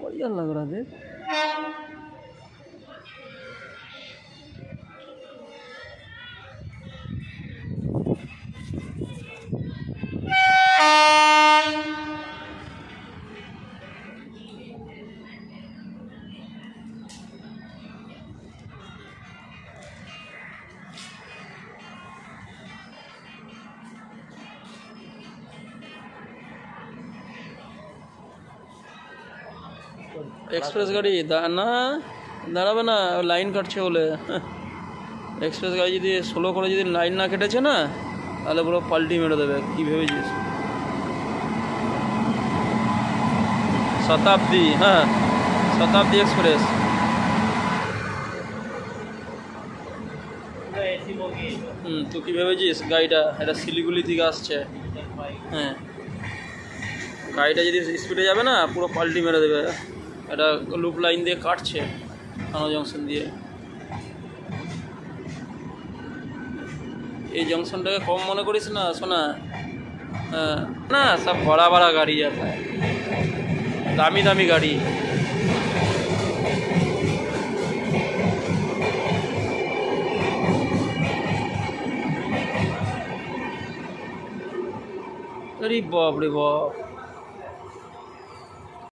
बढ़िया लग रहा देख। एक्सप्रेस गाड़ी ना दाঁড়াবে না, লাইন কাটছে বলে। এক্সপ্রেস গাড়ি যদি স্লো করে যদি লাইন না কেটেছে না, তাহলে পুরো পাল্টি মেরে দেবে। কি ভেবেছিস? শতাব্দী, হ্যাঁ শতাব্দী এক্সপ্রেস। তুই কি ভেবেছিস গাড়িটা এটা শিলিগুড়ি থেকে আসছে? হ্যাঁ, গাড়িটা যদি স্পিডে যাবে না পুরো পাল্টি মেরে দেবে। এটা লুপ লাইন দিয়ে কাটছে থানা জংশন দিয়ে। এই জংশনটাকে কম মনে করিস না শোনা। হ্যাঁ না, সব বড়া বড়া গাড়ি আছে, দামি দামি গাড়ি। अरे बाप रे बाप।